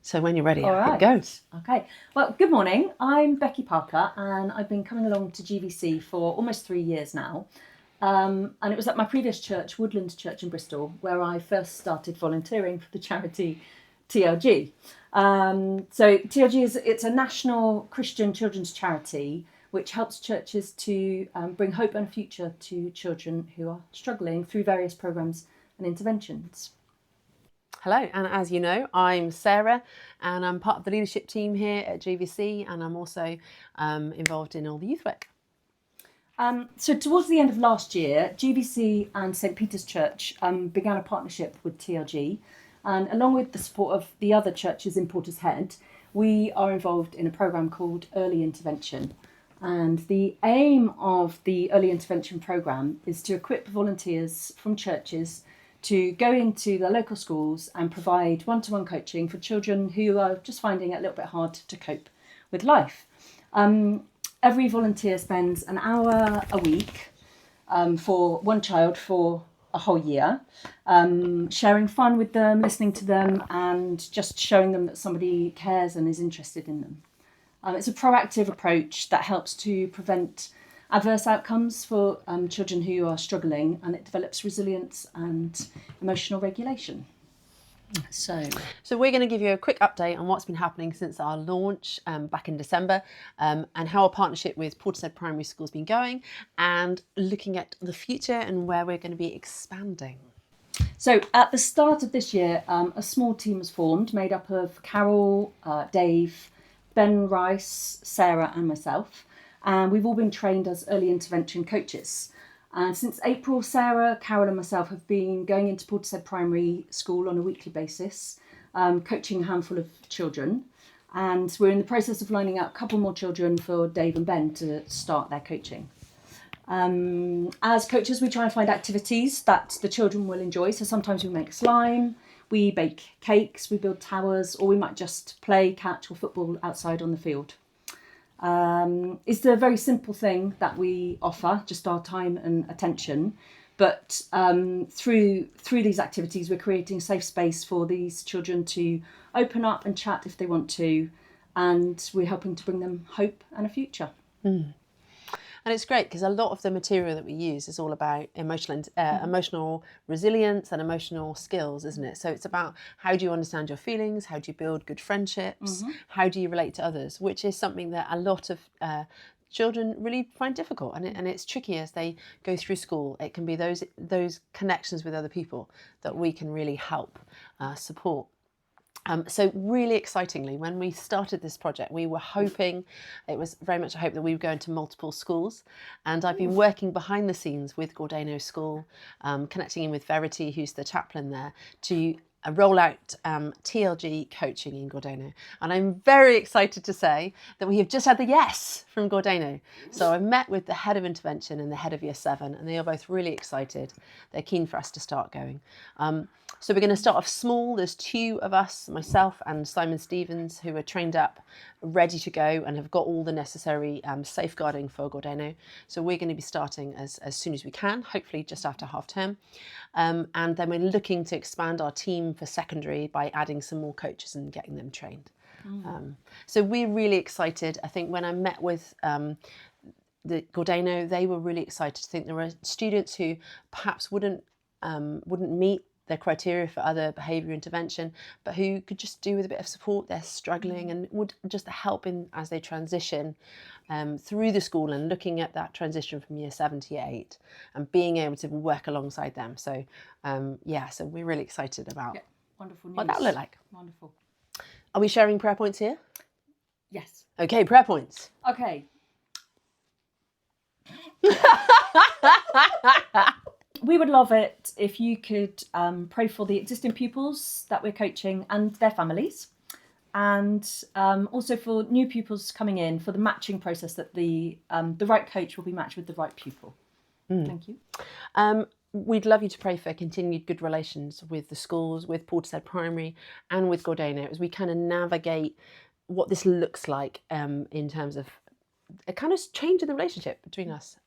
So when you're ready, All right. go. Okay. Well, good morning. I'm Becky Parker, and I've been coming along to GVC for almost 3 years now. And it was at my previous church, Woodland Church in Bristol, where I first started volunteering for the charity TLG. So TLG it's a national Christian children's charity which helps churches to bring hope and future to children who are struggling through various programs and interventions. Hello, and as you know, I'm Sarah, and I'm part of the leadership team here at GVC, and I'm also involved in all the youth work. So towards the end of last year, GVC and St Peter's Church began a partnership with TLG, and along with the support of the other churches in Portishead, we are involved in a programme called Early Intervention. And the aim of the Early Intervention programme is to equip volunteers from churches to go into the local schools and provide one-to-one coaching for children who are just finding it a little bit hard to cope with life. Every volunteer spends an hour a week for one child for a whole year, sharing fun with them, listening to them, and just showing them that somebody cares and is interested in them. It's a proactive approach that helps to prevent adverse outcomes for children who are struggling, and it develops resilience and emotional regulation. So we're going to give you a quick update on what's been happening since our launch back in December, and how our partnership with Portishead Primary School has been going, and looking at the future and where we're going to be expanding. So at the start of this year, a small team was formed made up of Carol, Dave, Ben Rice, Sarah and myself, and we've all been trained as early intervention coaches. And since April, Sarah, Carol and myself have been going into Portishead Primary School on a weekly basis, coaching a handful of children. And we're in the process of lining up a couple more children for Dave and Ben to start their coaching. As coaches, we try and find activities that the children will enjoy. So sometimes we make slime, we bake cakes, we build towers, or we might just play catch or football outside on the field. It's a very simple thing that we offer, just our time and attention. But through these activities, we're creating a safe space for these children to open up and chat if they want to, and we're helping to bring them hope and a future. And it's great because a lot of the material that we use is all about emotional resilience and emotional skills, isn't it? So it's about how do you understand your feelings, how do you build good friendships, how do you relate to others, which is something that a lot of children really find difficult, and it's tricky as they go through school. It can be those connections with other people that we can really help support. So really excitingly, when we started this project, we were hoping, it was very much a hope that we would go into multiple schools. And I've been working behind the scenes with Gordano School, connecting in with Verity, who's the chaplain there, to roll out TLG coaching in Gordano. And I'm very excited to say that we have just had the yes from Gordano. So I've met with the head of intervention and the head of Year 7, and they are both really excited. They're keen for us to start going. So we're going to start off small. There's 2 of us, myself and Simon Stevens, who are trained up, ready to go, and have got all the necessary safeguarding for Gordano. So we're going to be starting as soon as we can, hopefully just after half term. And then we're looking to expand our team for secondary by adding some more coaches and getting them trained. So we're really excited. I think when I met with the Gordano, they were really excited to think there were students who perhaps wouldn't meet their criteria for other behaviour intervention, but who could just do with a bit of support. They're struggling and would just help in as they transition through the school, and looking at that transition from Year 7 to Year 8 and being able to work alongside them. So so we're really excited about wonderful news. What that will look like. Wonderful. Are we sharing prayer points here? Yes. Okay, prayer points. Okay. We would love it if you could pray for the existing pupils that we're coaching and their families, and also for new pupils coming in, for the matching process, that the right coach will be matched with the right pupil. Thank you. We'd love you to pray for continued good relations with the schools, with Portishead Primary and with Gordano, as we kind of navigate what this looks like in terms of a kind of change in the relationship between us.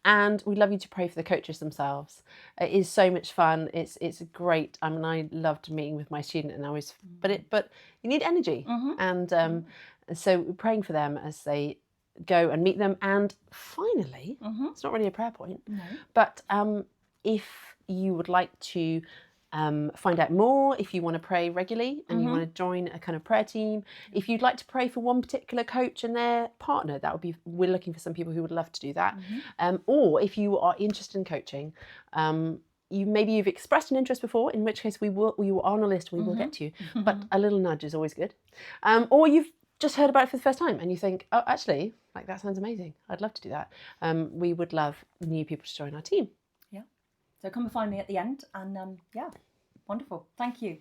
And we'd love you to pray for the coaches themselves. It is so much fun. It's great. I mean, I loved meeting with my student, and I always, but you need energy, and so we're praying for them as they go and meet them. And finally, it's not really a prayer point, but if you would like to find out more, if you want to pray regularly and you want to join a kind of prayer team, if you'd like to pray for one particular coach and their partner, that would be, we're looking for some people who would love to do that. Or if you are interested in coaching, you've expressed an interest before, in which case you are on a list, we will get to you, but a little nudge is always good. Or you've just heard about it for the first time and you think, oh, actually, like that sounds amazing, I'd love to do that. We would love new people to join our team. Yeah. So come and find me at the end, and yeah, wonderful. Thank you.